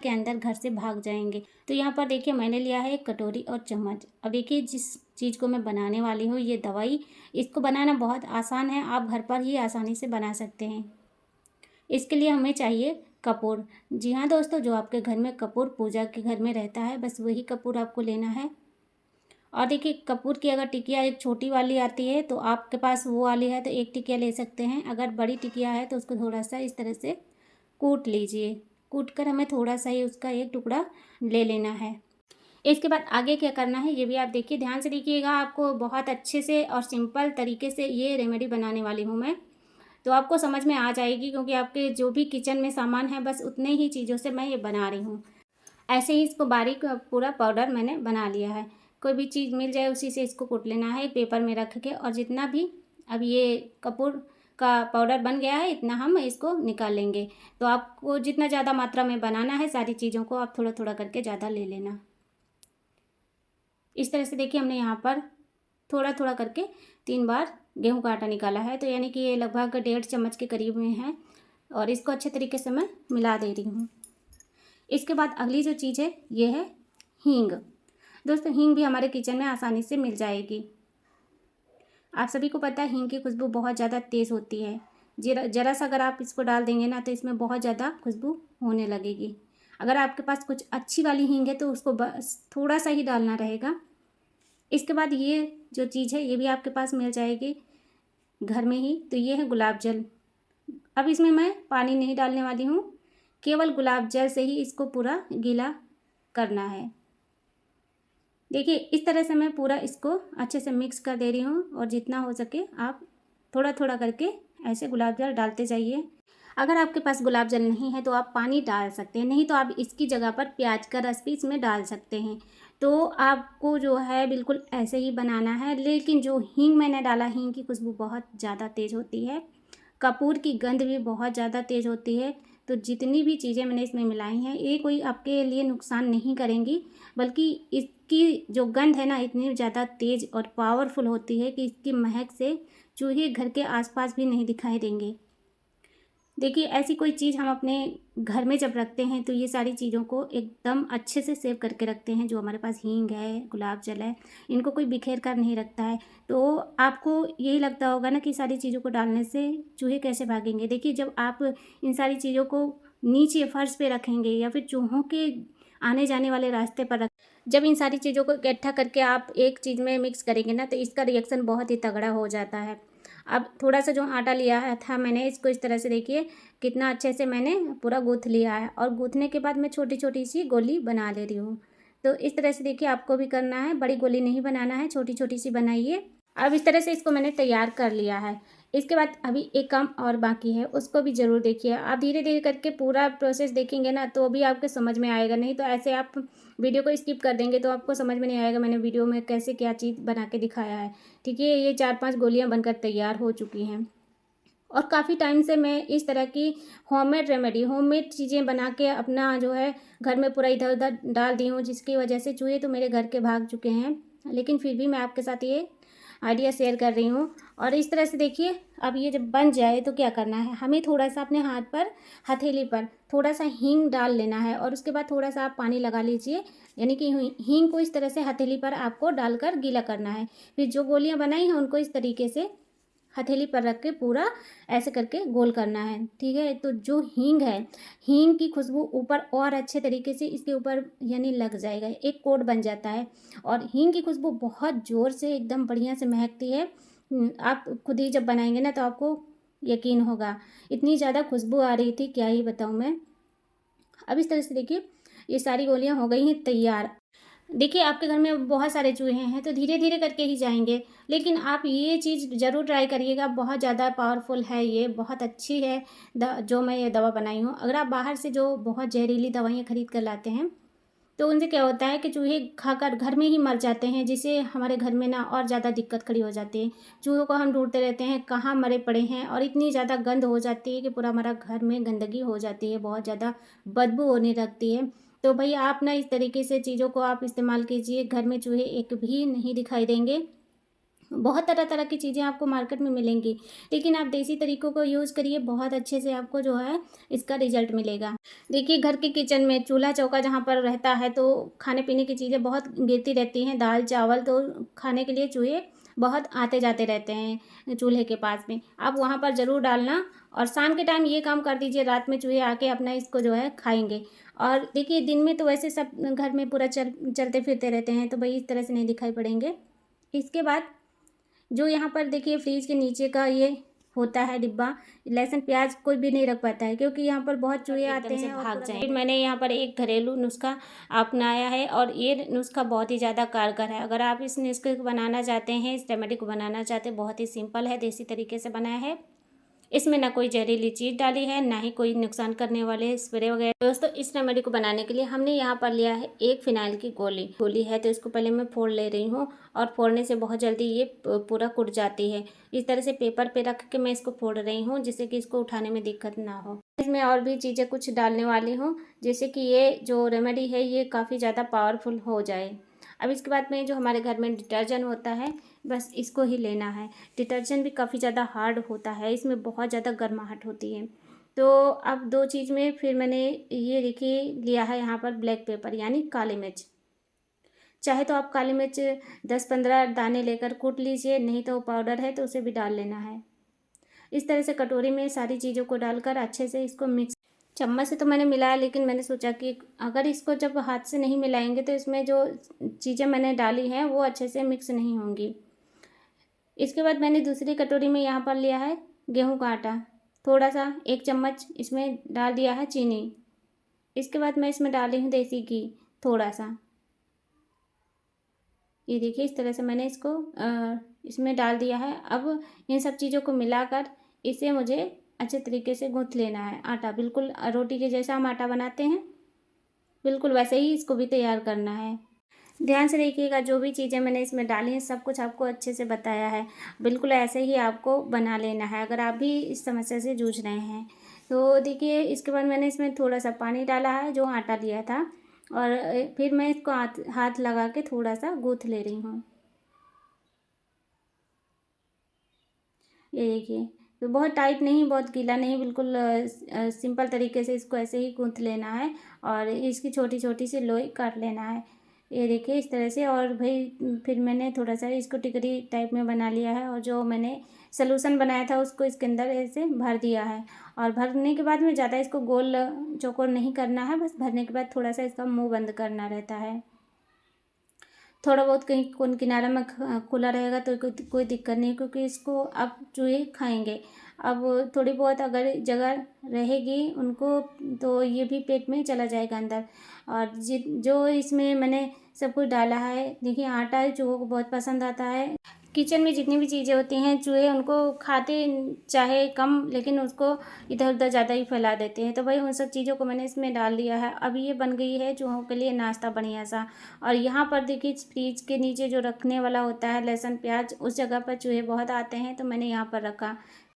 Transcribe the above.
के अंदर घर से भाग जाएंगे। तो यहाँ पर देखिए मैंने लिया है एक कटोरी और चम्मच। अब देखिए जिस चीज़ को मैं बनाने वाली हूँ ये दवाई, इसको बनाना बहुत आसान है, आप घर पर ही आसानी से बना सकते हैं। इसके लिए हमें चाहिए कपूर। जी हाँ दोस्तों, जो आपके घर में कपूर पूजा के घर में रहता है बस वही कपूर आपको लेना है। और देखिए कपूर की अगर टिकिया एक छोटी वाली आती है तो आपके पास वो वाली है तो एक टिकिया ले सकते हैं। अगर बड़ी टिकिया है तो उसको थोड़ा सा इस तरह से कूट लीजिए। कूट कर हमें थोड़ा सा ही उसका एक टुकड़ा ले लेना है। इसके बाद आगे क्या करना है ये भी आप देखिए, ध्यान से देखिएगा। आपको बहुत अच्छे से और सिंपल तरीके से ये रेमेडी बनाने वाली हूँ मैं, तो आपको समझ में आ जाएगी, क्योंकि आपके जो भी किचन में सामान है बस उतने ही चीज़ों से मैं ये बना रही हूँ। ऐसे ही इसको बारीक पूरा पाउडर मैंने बना लिया है। कोई भी चीज़ मिल जाए उसी से इसको कूट लेना है पेपर में रख के। और जितना भी अब ये कपूर का पाउडर बन गया है इतना हम इसको निकाल लेंगे। तो आपको जितना ज़्यादा मात्रा में बनाना है सारी चीज़ों को आप थोड़ा थोड़ा करके ज़्यादा ले लेना। इस तरह से देखिए हमने यहाँ पर थोड़ा थोड़ा करके 3 बार गेहूं का आटा निकाला है, तो यानी कि ये लगभग 1.5 चम्मच के करीब में है। और इसको अच्छे तरीके से मैं मिला दे रही हूँ। इसके बाद अगली जो चीज़ है ये है हींग। दोस्तों हींग भी हमारे किचन में आसानी से मिल जाएगी। आप सभी को पता है हींग की खुशबू बहुत ज़्यादा तेज़ होती है। जरा सा अगर आप इसको डाल देंगे ना तो इसमें बहुत ज़्यादा खुशबू होने लगेगी। अगर आपके पास कुछ अच्छी वाली हींग है तो उसको बस थोड़ा सा ही डालना रहेगा। इसके बाद ये जो चीज़ है ये भी आपके पास मिल जाएगी घर में ही, तो ये है गुलाब जल। अब इसमें मैं पानी नहीं डालने वाली हूँ, केवल गुलाब जल से ही इसको पूरा गीला करना है। देखिए इस तरह से मैं पूरा इसको अच्छे से मिक्स कर दे रही हूँ। और जितना हो सके आप थोड़ा थोड़ा करके ऐसे गुलाब जल डालते जाइए। अगर आपके पास गुलाब जल नहीं है तो आप पानी डाल सकते हैं, नहीं तो आप इसकी जगह पर प्याज का रस भी इसमें डाल सकते हैं। तो आपको जो है बिल्कुल ऐसे ही बनाना है। लेकिन जो हींग मैंने डाला, हींग की खुशबू बहुत ज़्यादा तेज़ होती है, कपूर की गंध भी बहुत ज़्यादा तेज़ होती है। तो जितनी भी चीज़ें मैंने इसमें मिलाई हैं ये कोई आपके लिए नुकसान नहीं करेंगी, बल्कि इसकी जो गंध है ना इतनी ज़्यादा तेज़ और पावरफुल होती है कि इसकी महक से चूहे घर के आसपास भी नहीं दिखाई देंगे। देखिए ऐसी कोई चीज़ हम अपने घर में जब रखते हैं तो ये सारी चीज़ों को एकदम अच्छे से सेव करके रखते हैं। जो हमारे पास हींग है, गुलाब जल है, इनको कोई बिखेर कर नहीं रखता है। तो आपको यही लगता होगा ना कि सारी चीज़ों को डालने से चूहे कैसे भागेंगे। देखिए जब आप इन सारी चीज़ों को नीचे फर्श पे रखेंगे या फिर चूहों के आने जाने वाले रास्ते पर जब इन सारी चीज़ों को इकट्ठा करके आप एक चीज़ में मिक्स करेंगे ना तो इसका रिएक्शन बहुत ही तगड़ा हो जाता है। अब थोड़ा सा जो आटा लिया है था मैंने, इसको इस तरह से देखिए कितना अच्छे से मैंने पूरा गूँथ लिया है। और गूँथने के बाद मैं छोटी छोटी सी गोली बना ले रही हूँ। तो इस तरह से देखिए आपको भी करना है, बड़ी गोली नहीं बनाना है, छोटी छोटी सी बनाइए। अब इस तरह से इसको मैंने तैयार कर लिया है। इसके बाद अभी एक काम और बाकी है, उसको भी ज़रूर देखिए। आप धीरे धीरे करके पूरा प्रोसेस देखेंगे ना तो भी आपके समझ में आएगा, नहीं तो ऐसे आप वीडियो को स्किप कर देंगे तो आपको समझ में नहीं आएगा मैंने वीडियो में कैसे क्या चीज़ बना के दिखाया है। ठीक है, ये 4-5 गोलियाँ बनकर तैयार हो चुकी हैं। और काफ़ी टाइम से मैं इस तरह की होममेड चीज़ें बना के अपना जो है घर में पूरा इधर उधर डाल दी हूँ, जिसकी वजह से चूहे तो मेरे घर के भाग चुके हैं। लेकिन फिर भी मैं आपके साथ ये आइडिया शेयर कर रही हूँ। और इस तरह से देखिए अब ये जब बन जाए तो क्या करना है, हमें थोड़ा सा अपने हाथ पर हथेली पर थोड़ा सा हींग डाल लेना है। और उसके बाद थोड़ा सा आप पानी लगा लीजिए, यानी कि हींग को इस तरह से हथेली पर आपको डालकर गीला करना है। फिर जो गोलियां बनाई हैं उनको इस तरीके से हथेली पर रख के पूरा ऐसे करके गोल करना है। ठीक है, तो जो हींग है, हींग की खुशबू ऊपर और अच्छे तरीके से इसके ऊपर यानी लग जाएगा, एक कोट बन जाता है। और हींग की खुशबू बहुत ज़ोर से एकदम बढ़िया से महकती है। आप खुद ही जब बनाएंगे ना तो आपको यकीन होगा, इतनी ज़्यादा खुशबू आ रही थी क्या ही बताऊँ मैं। अब इस तरह से देखिए ये सारी गोलियां हो गई हैं तैयार। देखिए आपके घर में बहुत सारे चूहे हैं तो धीरे धीरे करके ही जाएंगे, लेकिन आप ये चीज़ ज़रूर ट्राई करिएगा। बहुत ज़्यादा पावरफुल है, ये बहुत अच्छी है जो मैं ये दवा बनाई हूँ। अगर आप बाहर से जो बहुत जहरीली दवाइयाँ खरीद कर लाते हैं तो उनसे क्या होता है कि चूहे खाकर घर में ही मर जाते हैं, जिससे हमारे घर में ना और ज़्यादा दिक्कत खड़ी हो जाती है। चूहों को हम ढूंढते रहते हैं कहाँ मरे पड़े हैं, और इतनी ज़्यादा गंध हो जाती है कि पूरा हमारा घर में गंदगी हो जाती है, बहुत ज़्यादा बदबू होने लगती है। तो भाई आप ना इस तरीके से चीज़ों को आप इस्तेमाल कीजिए, घर में चूहे एक भी नहीं दिखाई देंगे। बहुत तरह तरह की चीज़ें आपको मार्केट में मिलेंगी, लेकिन आप देसी तरीक़ों को यूज़ करिए, बहुत अच्छे से आपको जो है इसका रिजल्ट मिलेगा। देखिए, घर के किचन में चूल्हा चौका जहाँ पर रहता है तो खाने पीने की चीज़ें बहुत गिरती रहती हैं, दाल चावल, तो खाने के लिए चूहे बहुत आते जाते रहते हैं चूल्हे के पास में। आप वहाँ पर ज़रूर डालना, और शाम के टाइम ये काम कर दीजिए, रात में चूहे आके अपना इसको जो है खाएंगे। और देखिए, दिन में तो वैसे सब घर में पूरा चलते फिरते रहते हैं, तो भाई इस तरह से नहीं दिखाई पड़ेंगे। इसके बाद जो यहाँ पर देखिए फ्रिज के नीचे का ये होता है डिब्बा, लहसुन प्याज कोई भी नहीं रख पाता है, क्योंकि यहाँ पर बहुत चूहे आते हैं और भाग जाएं। मैंने यहाँ पर एक घरेलू नुस्खा अपनाया है, और ये नुस्खा बहुत ही ज़्यादा कारगर है। अगर आप इस नुस्खे को बनाना चाहते हैं, इस रेमेडी को बनाना चाहते हैं, बहुत ही सिंपल है, देसी तरीके से बनाया है। इसमें ना कोई जहरीली चीज़ डाली है, ना ही कोई नुकसान करने वाले स्प्रे वगैरह। दोस्तों, इस रेमेडी को बनाने के लिए हमने यहाँ पर लिया है एक फिनाइल की गोली है, तो इसको पहले मैं फोड़ ले रही हूँ, और फोड़ने से बहुत जल्दी ये पूरा कुट जाती है। इस तरह से पेपर पे रख के मैं इसको फोड़ रही हूँ, जिससे कि इसको उठाने में दिक्कत ना हो। इसमें और भी चीज़ें कुछ डालने वाली हूँ, जिससे कि ये जो रेमेडी है ये काफ़ी ज़्यादा पावरफुल हो जाए। अब इसके बाद में जो हमारे घर में डिटर्जेंट होता है, बस इसको ही लेना है। डिटर्जेंट भी काफ़ी ज़्यादा हार्ड होता है, इसमें बहुत ज़्यादा गर्माहट होती है। तो अब दो चीज़ में फिर मैंने ये देखिए लिया है यहाँ पर ब्लैक पेपर, यानी काली मिर्च। चाहे तो आप काली मिर्च 10-15 दाने लेकर कूट लीजिए, नहीं तो पाउडर है तो उसे भी डाल लेना है। इस तरह से कटोरी में सारी चीज़ों को डालकर अच्छे से इसको मिक्स, चम्मच से तो मैंने मिलाया, लेकिन मैंने सोचा कि अगर इसको जब हाथ से नहीं मिलाएंगे तो इसमें जो चीज़ें मैंने डाली हैं वो अच्छे से मिक्स नहीं होंगी। इसके बाद मैंने दूसरी कटोरी में यहाँ पर लिया है गेहूं का आटा, थोड़ा सा 1 चम्मच इसमें डाल दिया है चीनी। इसके बाद मैं इसमें डाली हूँ देसी घी थोड़ा सा। ये देखिए, इस तरह से मैंने इसको इसमें डाल दिया है। अब इन सब चीज़ों को मिलाकर इसे मुझे अच्छे तरीके से गूँथ लेना है। आटा बिल्कुल रोटी के जैसा हम आटा बनाते हैं, बिल्कुल वैसे ही इसको भी तैयार करना है। ध्यान से देखिएगा, जो भी चीज़ें मैंने इसमें डाली हैं सब कुछ आपको अच्छे से बताया है, बिल्कुल ऐसे ही आपको बना लेना है अगर आप भी इस समस्या से जूझ रहे हैं। तो देखिए, इसके बाद मैंने इसमें थोड़ा सा पानी डाला है जो आटा लिया था, और फिर मैं इसको हाथ लगा के थोड़ा सा गूँथ ले रही हूँ। ये देखिए, तो बहुत टाइट नहीं, बहुत गीला नहीं, बिल्कुल सिंपल तरीके से इसको ऐसे ही गूँथ लेना है, और इसकी छोटी छोटी सी लोई काट लेना है। ये देखिए इस तरह से। और भाई फिर मैंने थोड़ा सा इसको टिकरी टाइप में बना लिया है, और जो मैंने सलूशन बनाया था उसको इसके अंदर ऐसे भर दिया है। और भरने के बाद में ज़्यादा इसको गोल चौकोर नहीं करना है, बस भरने के बाद थोड़ा सा इसका मुंह बंद करना रहता है। थोड़ा बहुत कहीं कौन किनारा में खुला रहेगा तो कोई दिक्कत नहीं, क्योंकि इसको अब चूहे खाएंगे। अब थोड़ी बहुत अगर जगह रहेगी उनको, तो ये भी पेट में चला जाएगा अंदर। और जो इसमें मैंने सब कुछ डाला है, देखिए आटा चूहों को बहुत पसंद आता है। किचन में जितनी भी चीज़ें होती हैं चूहे उनको खाते चाहे कम, लेकिन उसको इधर उधर ज़्यादा ही फैला देते हैं। तो भाई उन सब चीज़ों को मैंने इसमें डाल दिया है। अब ये बन गई है चूहों के लिए नाश्ता बढ़िया सा। और यहाँ पर देखिए, फ्रिज के नीचे जो रखने वाला होता है लहसुन प्याज, उस जगह पर चूहे बहुत आते हैं, तो मैंने यहाँ पर रखा।